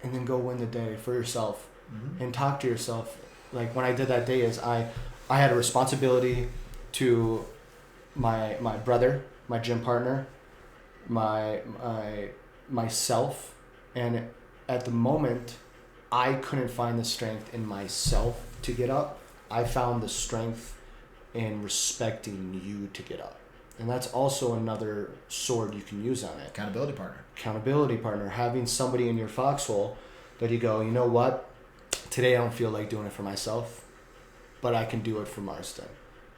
And then go win the day for yourself. Mm-hmm. And talk to yourself. Like when I did that day is I had a responsibility to my brother, my gym partner, myself, and at the moment I couldn't find the strength in myself to get up. I found the strength in respecting you to get up. And that's also another sword you can use on it. Accountability partner. Accountability partner, having somebody in your foxhole that you go, you know what? Today I don't feel like doing it for myself, but I can do it for Marston.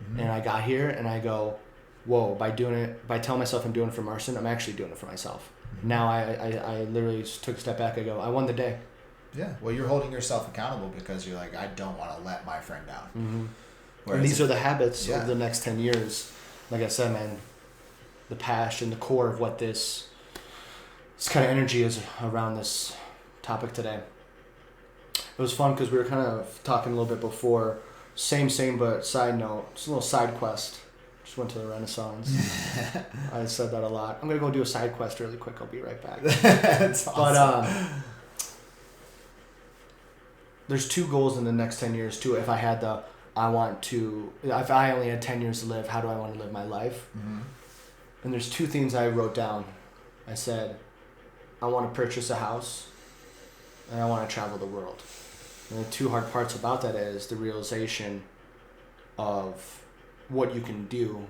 Mm-hmm. And I got here and I go, whoa, by telling myself I'm doing it for Marston, I'm actually doing it for myself. Mm-hmm. Now I literally just took a step back. I go, I won the day. Yeah. Well, you're holding yourself accountable because you're like, I don't want to let my friend down. Mm-hmm. And these are the habits Yeah. of the next 10 years. Like I said, man, the passion, the core of what this kind of energy is around this topic today. It was fun because we were kind of talking a little bit before. Same, but side note. Just a little side quest. Just went to the Renaissance. I said that a lot. I'm going to go do a side quest really quick. I'll be right back. That's awesome. But there's 2 goals in the next 10 years too. If I only had 10 years to live, how do I want to live my life? Mm-hmm. And there's 2 things I wrote down. I said, I want to purchase a house and I want to travel the world. And the 2 hard parts about that is the realization of what you can do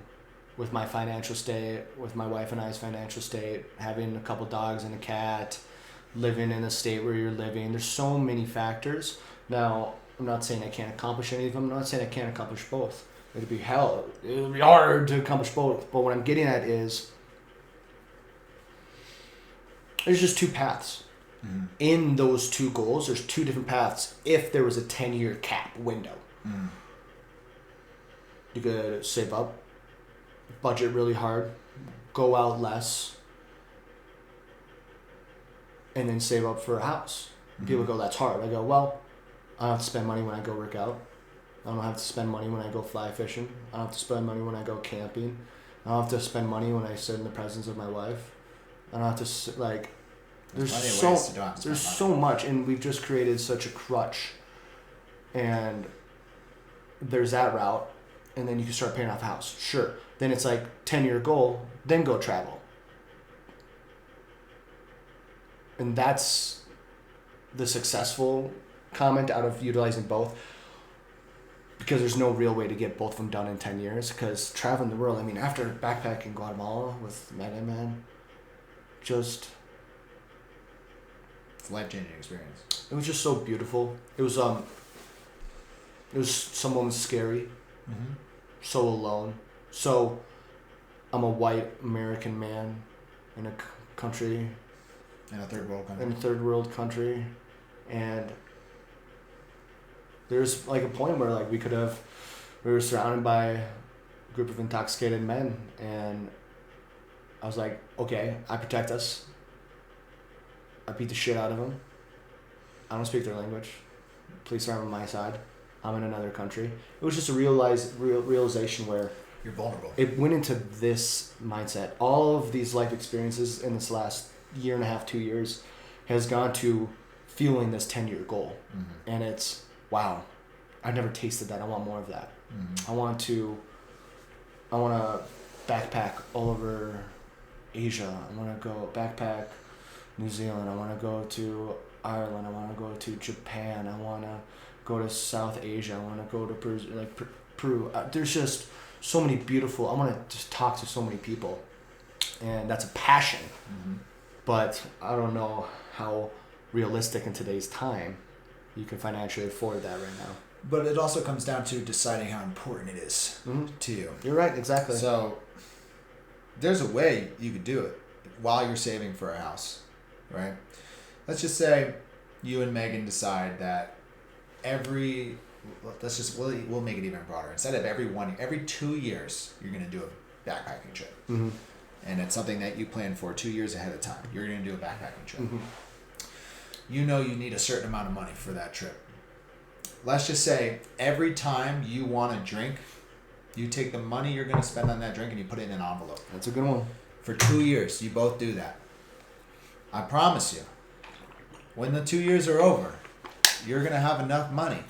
with my financial state, with my wife and I's financial state, having a couple dogs and a cat, living in the state where you're living. There's so many factors. Now, I'm not saying I can't accomplish any of them. I'm not saying I can't accomplish both. It'd be hard to accomplish both. But what I'm getting at is there's just 2 paths. Mm-hmm. In those 2 goals, there's 2 different paths if there was a 10-year cap window. Mm-hmm. You could save up, budget really hard, go out less, and then save up for a house. Mm-hmm. People go, that's hard. I go, well, I don't have to spend money when I go work out. I don't have to spend money when I go fly fishing. I don't have to spend money when I go camping. I don't have to spend money when I sit in the presence of my wife. I don't have to, like, there's plenty of ways to not spend there's money. so much, and we've just created such a crutch. And there's that route, and then you can start paying off a house. Sure. Then it's like 10-year goal, then go travel. And that's the successful comment out of utilizing both, because there's no real way to get both of them done in 10 years, because traveling the world, I mean, after backpacking Guatemala with Megan, man, just, It's a life-changing experience. it was just so beautiful. It was It was some moments scary, Mm-hmm. so alone. So I'm a white American man in a country, In a third world country. in a third world country, and there's like a point where like we were surrounded by a group of intoxicated men, and I was like, okay, I protect us. I beat the shit out of them. I don't speak their language. Police are on my side. I'm in another country. It was just a realization where You're vulnerable. it went into this mindset. All of these life experiences in this last year and a half, 2 years, has gone to fueling this 10-year goal. Mm-hmm. And it's, wow, I've never tasted that. I want more of that. Mm-hmm. I want to backpack all over Asia. I want to go backpack New Zealand. I want to go to Ireland. I want to go to Japan. I want to go to South Asia. I want to go to Peru. There's just so many beautiful. I want to just talk to so many people, and that's a passion. Mm-hmm. But I don't know how realistic in today's time you can financially afford that right now. But it also comes down to deciding how important it is to you. You're right, exactly. So there's a way you could do it while you're saving for a house, right? Let's just say you and Megan decide that we'll make it even broader. Instead of every 2 years, you're going to do a backpacking trip. Mm-hmm. And it's something that you plan for 2 years ahead of time. You're going to do a backpacking trip. Mm-hmm. You know you need a certain amount of money for that trip. Let's just say every time you want a drink, you take the money you're going to spend on that drink and you put it in an envelope. That's a good one. For 2 years, you both do that. I promise you, when the 2 years are over, you're going to have enough money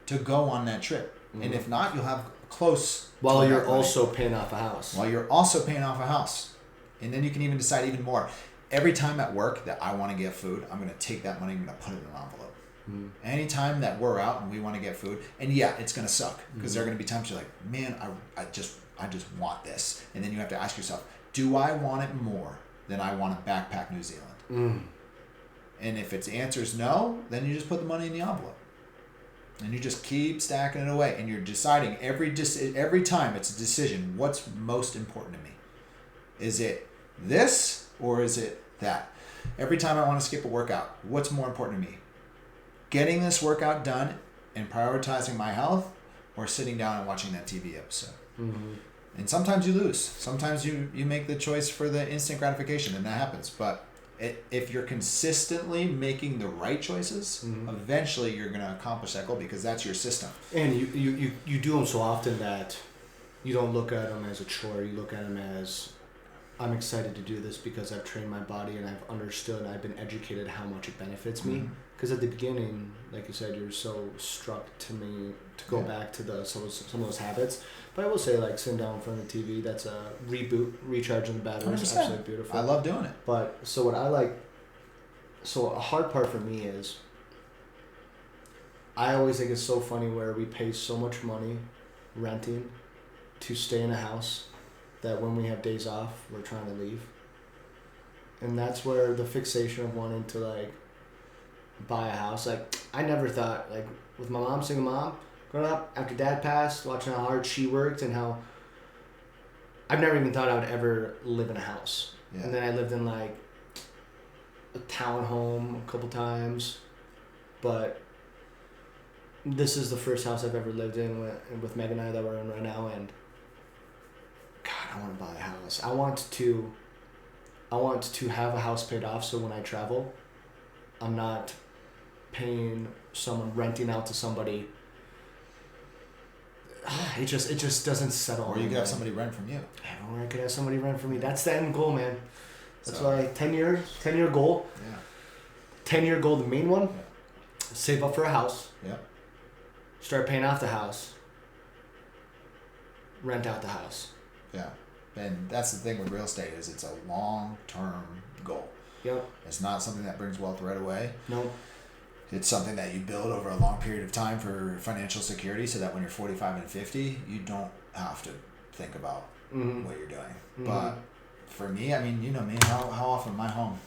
to go on that trip. Mm-hmm. And if not, you'll have close. While you're also paying off a house. While you're also paying off a house. And then you can even decide even more. Every time at work that I want to get food, I'm going to take that money and I'm going to put it in an envelope. Mm-hmm. Anytime that we're out and we want to get food, and yeah, it's going to suck because there are going to be times you're like, man, I just want this. And then you have to ask yourself, do I want it more than I want to backpack New Zealand? Mm. And if its answer is no, then you just put the money in the envelope. And you just keep stacking it away. And you're deciding every time it's a decision, what's most important to me? Is it this or is it that? Every time I want to skip a workout, what's more important to me? Getting this workout done and prioritizing my health, or sitting down and watching that TV episode? Mm-hmm. And sometimes you lose. Sometimes you make the choice for the instant gratification, and that happens. But if you're consistently making the right choices, eventually you're going to accomplish that goal because that's your system. And you do them so often that you don't look at them as a chore. You look at them as, I'm excited to do this because I've trained my body and I've understood, I've been educated how much it benefits me. Because at the beginning, like you said, you're so struck to me to go back to some of those habits. But I will say, like, sitting down in front of the TV, that's a reboot, recharging the batteries. 100%. Absolutely beautiful. I love doing it. But so a hard part for me is, I always think it's so funny where we pay so much money renting to stay in a house that when we have days off, we're trying to leave. And that's where the fixation of wanting to, like, buy a house. Like, I never thought, like, with my mom, single mom, growing up, after dad passed, watching how hard she worked and how I've never even thought I would ever live in a house. Yeah. And then I lived in, like, a townhome a couple times, but this is the first house I've ever lived in with Meg and I that we're in right now, and God, I want to buy a house. I want to have a house paid off so when I travel, I'm not paying someone, renting out to somebody. It just doesn't settle. Or you could have somebody rent from you. Or I could have somebody rent from me. That's the end goal, man. That's why 10-year goal. Yeah. 10-year goal, the main one. Yeah. Save up for a house. Yeah. Start paying off the house. Rent out the house. Yeah. And that's the thing with real estate is it's a long-term goal. Yep. It's not something that brings wealth right away. Nope. It's something that you build over a long period of time for financial security so that when you're 45 and 50, you don't have to think about what you're doing. Mm-hmm. But for me, I mean, you know me, how often am I home?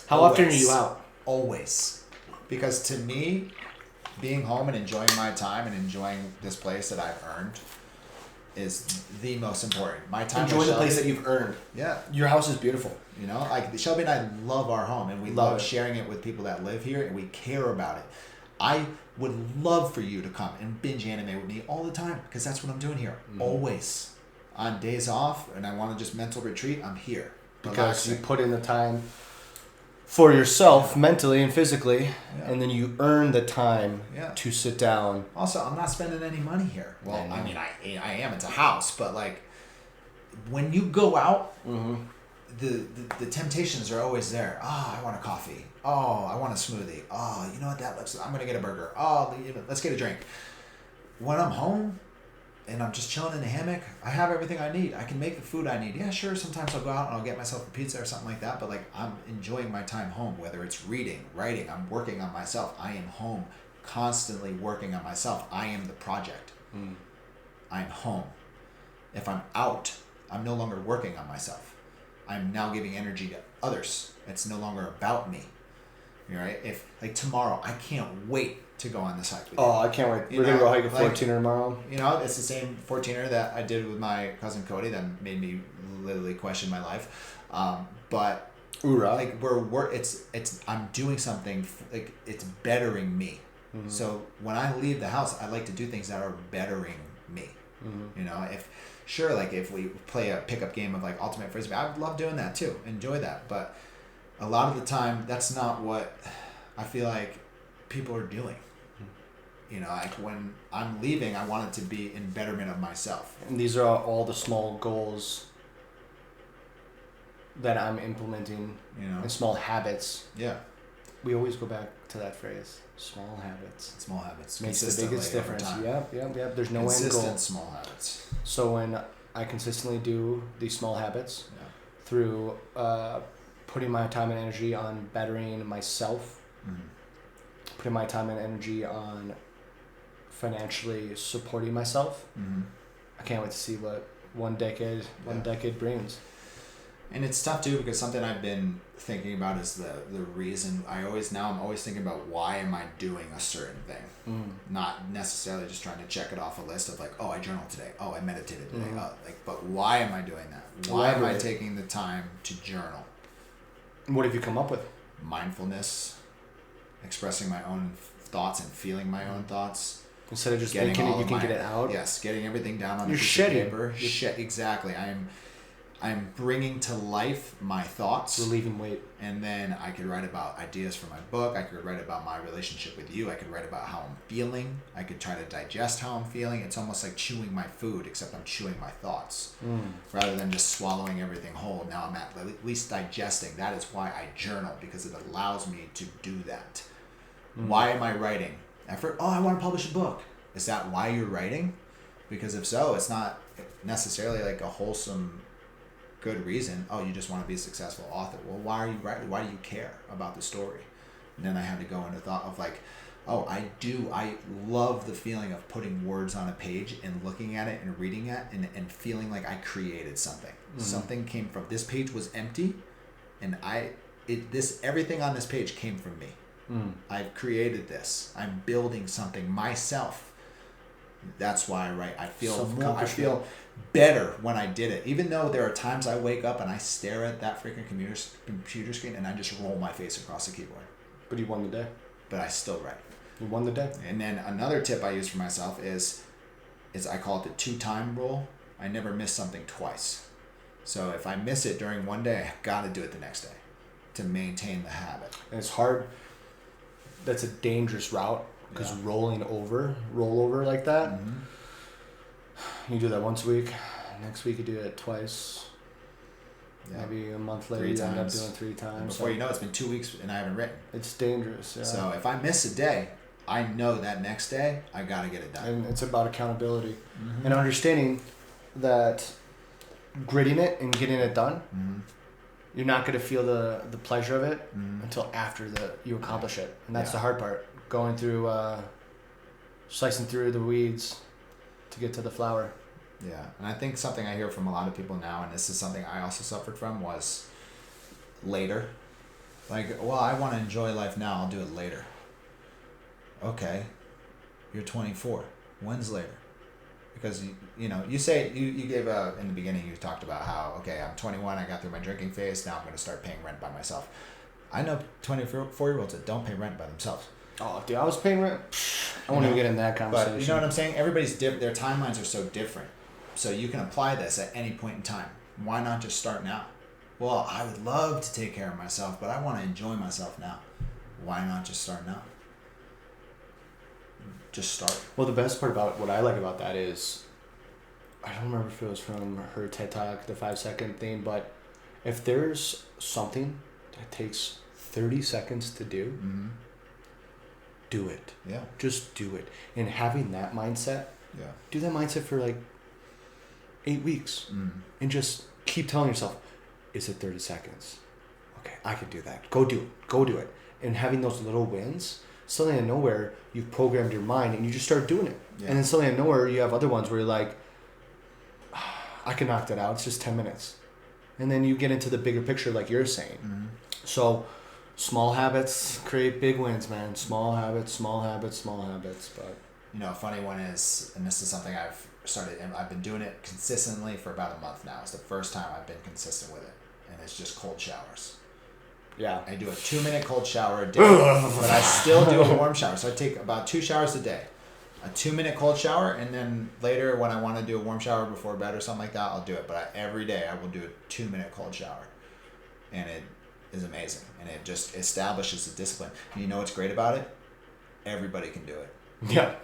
How often are you out? Always. Because to me, being home and enjoying my time and enjoying this place that I've earned is the most important. My time Enjoy with the place Shelby- that you've earned. Yeah. Your house is beautiful. You know, like Shelby and I love our home and we Love love it. sharing it with people that live here and we care about it. I would love for you to come and binge anime with me all the time because that's what I'm doing here. Always. On days off and I want to just mental retreat, I'm here. Because Relaxing. you put in the time for yourself mentally and physically, Yeah. and then you earn the time Yeah. to sit down. Also, I'm not spending any money here. Well, I know. I mean, I am. It's a house, but like, when you go out, the temptations are always there. Oh, I want a coffee. Oh, I want a smoothie. Oh, you know what? I'm gonna get a burger. Oh, let's get a drink. When I'm home, and I'm just chilling in the hammock, I have everything I need. I can make the food I need. Yeah, sure. Sometimes I'll go out and I'll get myself a pizza or something like that. But like, I'm enjoying my time home. Whether it's reading, writing, I'm working on myself. I am home, constantly working on myself. I am the project. I'm home. If I'm out, I'm no longer working on myself. I'm now giving energy to others. It's no longer about me. You know, right? If like tomorrow, I can't wait to go on this hike with you. Oh, I can't wait. You We're going to know, go hike a like- 14er tomorrow. You know, it's the same 14er that I did with my cousin Cody that made me literally question my life. But Hoorah. like it's I'm doing something like it's bettering me. So when I leave the house, I like to do things that are bettering me. You know, if we play a pickup game of like Ultimate Frisbee, I would love doing that too. Enjoy that. But a lot of the time, that's not what I feel like people are doing. You know, like when I'm leaving, I want it to be in betterment of myself. And these are all the small goals that I'm implementing, You know, and small habits. yeah, We always go back to that phrase, small habits. small habits Makes the consistently biggest over difference. time. Yep. There's no end Consistent goal. small habits. So when I consistently do these small habits Yeah. through putting my time and energy on bettering myself, putting my time and energy on financially supporting myself, I can't wait to see what one decade brings. And it's tough too because something I've been thinking about is the reason I'm always thinking about why am I doing a certain thing, not necessarily just trying to check it off a list of like, oh, I journaled today, oh, I meditated today, but why am I doing that? Why am I Elaborate. taking the time to journal? What have you come up with? Mindfulness, expressing my own thoughts and feeling my own thoughts. Instead of just Getting thinking all it, you of can my- get it out. Yes, getting everything down on You're a piece shedding. of paper. Exactly. I'm bringing to life my thoughts. Relieving weight. And then I could write about ideas for my book. I could write about my relationship with you. I could write about how I'm feeling. I could try to digest how I'm feeling. It's almost like chewing my food, except I'm chewing my thoughts. Rather than just swallowing everything whole. Now I'm at least digesting. That is why I journal, because it allows me to do that. Why am I writing? Effort? Oh, I want to publish a book. Is that why you're writing? Because if so, it's not necessarily like a wholesome good reason. Oh, you just want to be a successful author. Well, why are you writing? Why do you care about the story? And then I had to go into thought of like, oh, I love the feeling of putting words on a page and looking at it and reading it and feeling like I created something. Something came from this page was empty, and everything on this page came from me. I've created this. I'm building something myself. That's why I write. I feel better when I did it. Even though there are times I wake up and I stare at that freaking computer screen and I just roll my face across the keyboard. But you won the day. But I still write. You won the day. And then another tip I use for myself is I call it the 2-time rule. I never miss something twice. So if I miss it during one day, I gotta do it the next day to maintain the habit. And it's hard. That's a dangerous route because Yeah. roll over like that. You do that once a week. Next week you do it twice. Yeah. Maybe a month later 3 you end up times. doing 3 And times. before you know it, it's been 2 weeks and I haven't written. It's dangerous. Yeah. So if I miss a day, I know that next day I gotta get it done. And it's about accountability and understanding that gritting it and getting it done, you're not going to feel the pleasure of it until after you accomplish it. And that's Yeah. the hard part. Going through, slicing through the weeds to get to the flower. Yeah, and I think something I hear from a lot of people now, and this is something I also suffered from, was later. Like, well, I want to enjoy life now. I'll do it later. Okay, you're 24. When's later? Because you say you gave in the beginning, you talked about how, okay, I'm 21, I got through my drinking phase, now I'm going to start paying rent by myself. I know 24-year-olds that don't pay rent by themselves. Oh, dude, I was paying rent. I won't even get in that conversation. But you know what I'm saying? Everybody's different. Their timelines are so different. So you can apply this at any point in time. Why not just start now? Well, I would love to take care of myself, but I want to enjoy myself now. Why not just start now? Just start. Well, the best part about what I like about that is, I don't remember if it was from her TED Talk, the 5-second thing, but if there's something that takes 30 seconds to do, Mm-hmm. do it. Yeah. Just do it. And having that mindset, Yeah. do that mindset for like 8 weeks. Mm. And just keep telling yourself, is it 30 seconds? Okay, I can do that. Go do it. Go do it. And having those little wins, suddenly out of nowhere, you've programmed your mind and you just start doing it. Yeah. And then suddenly out of nowhere, you have other ones where you're like, I can knock that out. It's just 10 minutes. And then you get into the bigger picture like you're saying. Mm-hmm. So small habits create big wins, man. Small habits, small habits, small habits. But A funny one is, and this is something I've started, and I've been doing it consistently for about a month now. It's the first time I've been consistent with it. And it's just cold showers. yeah. I do a 2-minute cold shower a day, but I still do a warm shower. So I take about 2 showers a day. A 2-minute cold shower, and then later when I want to do a warm shower before bed or something like that, I'll do it. But every day I will do a 2-minute cold shower. And it is amazing. And it just establishes a discipline. And you know what's great about it? Everybody can do it. Yeah.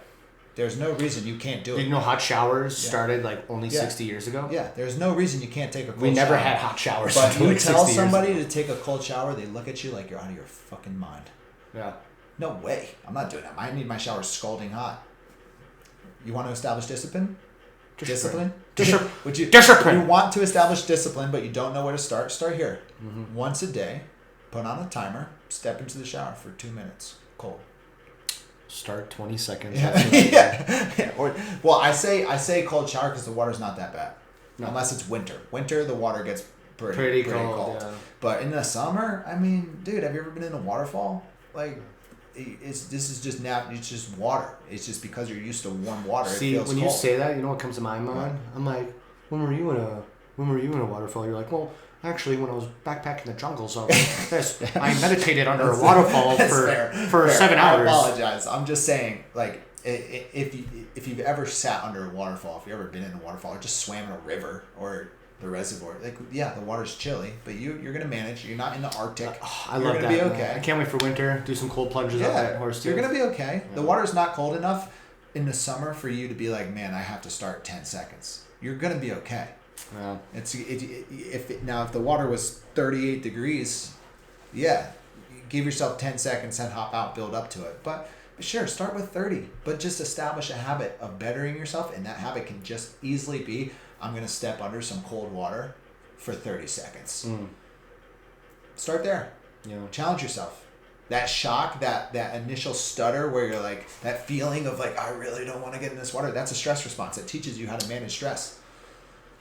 There's no reason you can't do it. Did you know hot showers started like only Yeah. 60 years ago? Yeah, there's no reason you can't take a cold shower. We never had hot showers. But until you like tell 60 years somebody ago. to take a cold shower, they look at you like you're out of your fucking mind. Yeah. No way. I'm not doing that. I need my shower scalding hot. You want to establish discipline? Discipline? Would you Discipline. You want to establish discipline, but you don't know where to start? Start here. Mm-hmm. Once a day, put on a timer, step into the shower for 2 minutes. Cold. Start 20 seconds. Yeah. Well, I say cold shower because the water's not that bad. No. Unless it's winter. Winter, the water gets Pretty cold. Yeah. But in the summer, I mean, dude, have you ever been in a waterfall? Like, it's just water. It's just because you're used to warm water. See, it feels when cold. you say that, you know what comes to my mind? I'm like, when were you in a waterfall? You're like, well, actually, when I was backpacking the jungles of this, I meditated under a waterfall for 7 hours. I apologize. I'm just saying, like, if you've ever sat under a waterfall, if you've ever been in a waterfall, or just swam in a river or the reservoir, like, yeah, the water's chilly, but you're gonna manage. You're not in the Arctic. I you're love gonna that. be man. okay. I can't wait for winter. Do some cold plunges up at Horse You're Tooth. gonna be okay. Yeah. The water's not cold enough in the summer for you to be like, man, I have to start 10 seconds. You're gonna be okay. Yeah. If the water was 38 degrees, yeah, give yourself 10 seconds and hop out, build up to it. But sure, start with 30, but just establish a habit of bettering yourself, and that habit can just easily be, I'm gonna step under some cold water for 30 seconds. Start there. Yeah. Challenge yourself. That shock, that initial stutter where you're like, that feeling of like, I really don't want to get in this water, that's a stress response. It teaches you how to manage stress.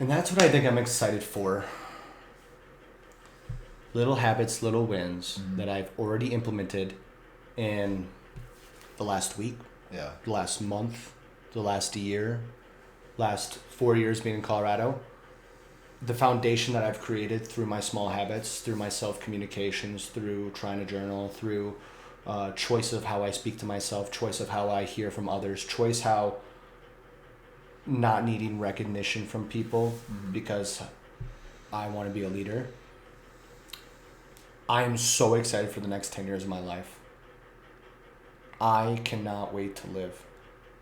And that's what I think I'm excited for. Little habits, little wins that I've already implemented in the last week, Yeah. the last month, the last year, last 4 years being in Colorado. The foundation that I've created through my small habits, through my self-communications, through trying to journal, through choice of how I speak to myself, choice of how I hear from others, choice how not needing recognition from people because I want to be a leader. I am so excited for the next 10 years of my life. I cannot wait to live.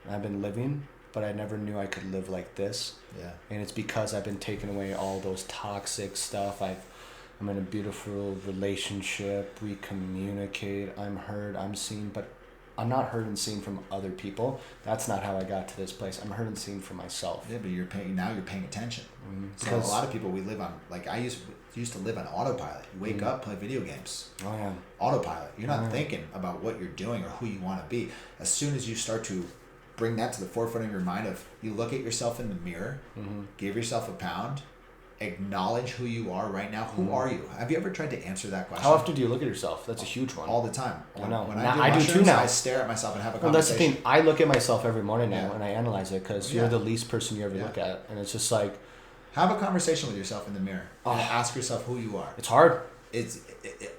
I've been living, but I never knew I could live like this. Yeah. And it's because I've been taking away all those toxic stuff. I'm in a beautiful relationship. We communicate. I'm heard. I'm seen. But I'm not heard and seen from other people. That's not how I got to this place. I'm heard and seen for myself. Yeah, but you're paying attention. So a Because- lot of people, we live on, like, I used to live on autopilot. You wake up, play video games. Oh, yeah. Autopilot. You're not Yeah. thinking about what you're doing or who you want to be. As soon as you start to bring that to the forefront of your mind, of you look at yourself in the mirror, give yourself a pound, acknowledge who you are right now. Who are you? Have you ever tried to answer that question? How often do you look at yourself? That's a huge one. All the time. I know. When I do too now. I stare at myself and have a Well, that's conversation. the thing. I look at myself every morning now Yeah. and I analyze it because Yeah. you're the least person you ever Yeah. look at, and it's just like Have a conversation with yourself in the mirror and Oh. ask yourself who you are. it's hard. It's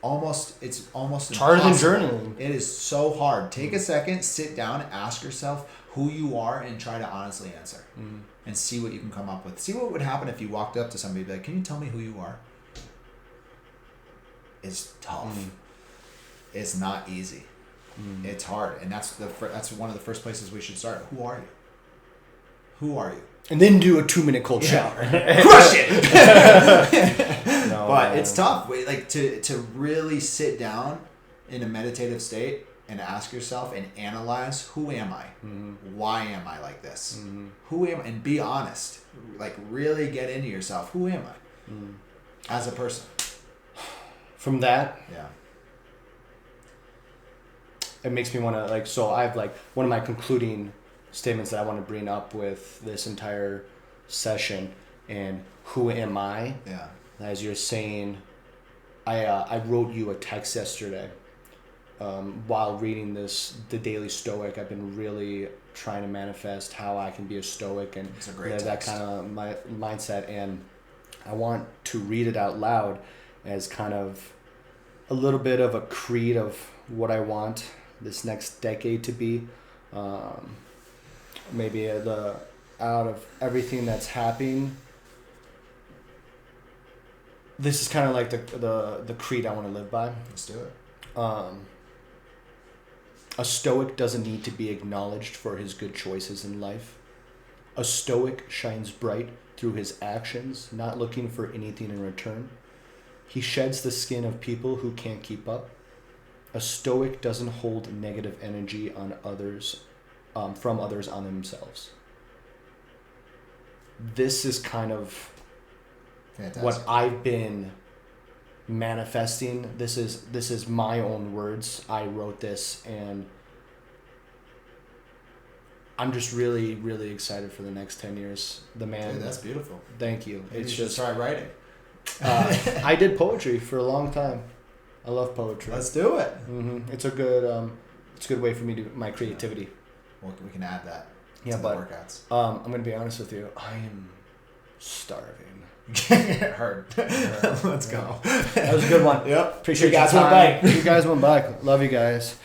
almost Harder than impossible. journaling. It is so hard. Take a second, sit down, ask yourself who you are, and try to honestly answer, and see what you can come up with. See what would happen if you walked up to somebody and be like, "Can you tell me who you are?" It's tough. It's not easy. It's hard, and that's one of the first places we should start. Who are you? Who are you? And then do a 2-minute cold shower. Crush it. No, But man. it's tough. Like to really sit down in a meditative state and ask yourself and analyze, who am I? Why am I like this? Who am I? And be honest. Like really get into yourself. Who am I as a person? From that, Yeah. it makes me want to like. So I have like one of my concluding statements that I want to bring up with this entire session, and who am I? Yeah. As you're saying, I wrote you a text yesterday. While reading the Daily Stoic, I've been really trying to manifest how I can be a Stoic and It's a great live that text. kind of mindset. And I want to read it out loud as kind of a little bit of a creed of what I want this next decade to be. Maybe out of everything that's happening, this is kind of like the creed I want to live by. Let's do it. A Stoic doesn't need to be acknowledged for his good choices in life. A Stoic shines bright through his actions, not looking for anything in return. He sheds the skin of people who can't keep up. A Stoic doesn't hold negative energy on others, from others on themselves. This is kind of Fantastic. what I've been manifesting. This is my own words. I wrote this, and I'm just really, really excited for the next 10 years. The man. Dude, that's beautiful. Thank you. Maybe It's you should just try writing. I did poetry for a long time. I love poetry. Let's do it. It's a good way for me to my creativity. Well, we can add that. Yeah, to but the workouts. I'm gonna be honest with you. I am starving. Heard. Let's go. That was a good one. Yep. Appreciate You guys your went time. back. You guys went back. Love you guys.